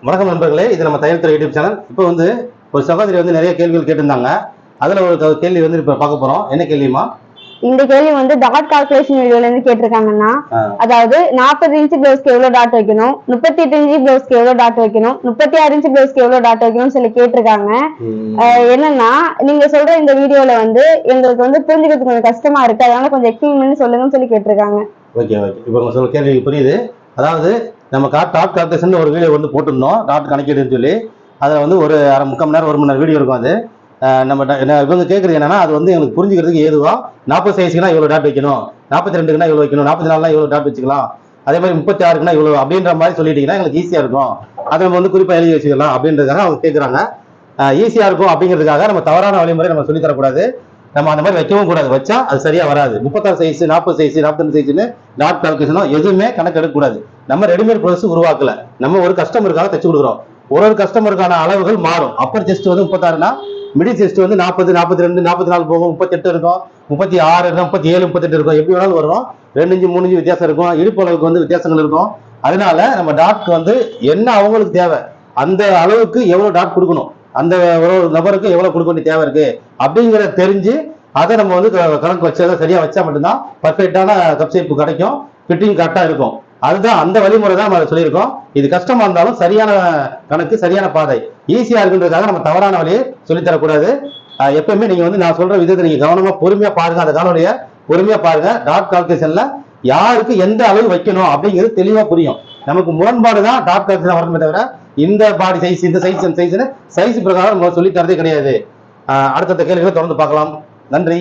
வணக்கம் நண்பர்களே, இது நம்ம தையல் துறை யூடியூப் சேனல். இப்போ வந்து ஒரு சகோதரி வந்து நிறைய கேள்விகள் கேட்டிருந்தாங்க. அதுல ஒரு கேள்வி வந்து இப்ப பார்க்க போறோம். என்ன கேள்விமா? இந்த கேள்வி வந்து டாட் கால்குலேஷன் வீடியோல இருந்து கேட்டிருக்காங்கன்னா, அதாவது 40 இன்ச் பிளவுஸ்க்கு எவ்வளவு டாட் வைக்கணும், 38 இன்ச் பிளவுஸ்க்கு எவ்வளவு டாட் வைக்கணும், 36 இன்ச் பிளவுஸ்க்கு எவ்வளவு டாட் வைக்கணும்னு சொல்லி கேட்டிருக்காங்க. என்னன்னா, நீங்க சொல்ற இந்த வீடியோல வந்து எங்களுக்கு வந்து புரிஞ்சுக்கிறதுக்கு கொஞ்சம் கஷ்டமா இருக்கு, அதனால கொஞ்சம் எக்ஸ்பிளைன் பண்ணி சொல்லுங்கன்னு சொல்லி கேட்டிருக்காங்க. ஓகே ஓகே, இப்போ உங்க சொல்ல கேள்வி புரியுது. அதாவது நம்ம டாட் கால்குலேஷன் ஒரு வீடியோ வந்து போட்டிருந்தோம், டாட் கணக்கீடுன்னு சொல்லி. அதில் வந்து ஒரு அரை முக்கால் மணி நேரம் 1 மணி நேரம் வீடியோ இருக்கும். அது நம்ம இவங்க கேட்குறது என்னன்னா, அது வந்து எங்களுக்கு புரிஞ்சுக்கிறதுக்கு ஏதுவா 40 சைஸ்க்குனா இவ்வளோ டாட் வைக்கணும், 42க்குனா இவ்வளோ வைக்கணும், 44னா இவ்வளோ டாட் வச்சுக்கலாம், அதே மாதிரி 36க்குனா இவ்வளோ அப்படின்ற மாதிரி சொல்லிட்டீங்கன்னா எங்களுக்கு ஈஸியாக இருக்கும். அதை நம்ம வந்து குறிப்பாக எழுதி வச்சுக்கலாம் அப்படின்றதுக்காக அவங்க கேட்குறாங்க. ஈஸியாக இருக்கும் அப்படிங்கிறதுக்காக நம்ம தவறான வழிமுறை நம்ம சொல்லித்தரக்கூடாது. நம்ம அந்த மாதிரி வைக்கவும் கூடாது. வச்சா அது சரியா வராது. 36 சைஸ், 40 சைஸ், 42 சைஸ்னு டாட் கால்குலேஷனோ எதுவுமே கணக்கு எடுக்கக்கூடாது. நம்ம ரெடிமேட் ப்ளவுஸ் உருவாக்கல, நம்ம ஒரு கஸ்டமருக்காக தைச்சு கொடுக்குறோம். ஒரு கஸ்டமருக்கான அளவுகள் மாறும். அப்பர் செஸ்ட் வந்து 36னா மிடில் செஸ்ட் வந்து 40, 42, 44 போகும், 38 இருக்கும், 36 இருக்கும், 37, 38 இருக்கும். எப்படி வேணாலும் வரும். 2 இன்ச்சு 3 இன்ச்சு வித்தியாசம் இருக்கும். இடுப்பு அளவுக்கு வந்து வித்தியாசங்கள் இருக்கும். அதனால நம்ம டாட்க்கு வந்து என்ன அவங்களுக்கு தேவை, அந்த அளவுக்கு எவ்வளவு டாட் கொடுக்கணும், அந்த ஒரு நபருக்கு எவ்வளவு கொடுக்க வேண்டிய தேவை இருக்கு அப்படிங்கிறத தெரிஞ்சு அதை நம்ம வந்து கணக்கு வச்சா சரியா வச்சா மட்டும்தான் பர்ஃபெக்டான கப் ஷேப் கிடைக்கும், ஃபிட்டிங் கரெக்டா இருக்கும். அதுதான் அந்த வழிமுறை தான் நம்ம சொல்லியிருக்கோம். இது கஷ்டமா இருந்தாலும் சரியான கணக்கு, சரியான பாதை, ஈஸியா இருக்குன்றதுக்காக நம்ம தவறான வழியை சொல்லித்தரக்கூடாது. எப்பவுமே நீங்க வந்து நான் சொல்ற விதத்தை நீங்க கவனமா பொறுமையா பாருங்க. அந்த காணொலியை பொறுமையா பாருங்க. டாட் கால்குலேஷன்ல யாருக்கு எந்த அளவு வைக்கணும் அப்படிங்கிறது தெளிவா புரியும். நமக்கு முரண்பாடு தான் டாட் கால்குலேஷன் வரணுமே தவிர இந்த பாடி சைஸ், இந்த சைஸ், இந்த சைஸ் பிரகாரம் நம்ம சொல்லி தரதே கிடையாது. அடுத்த கேள்விகளை தொடர்ந்து பார்க்கலாம். நன்றி.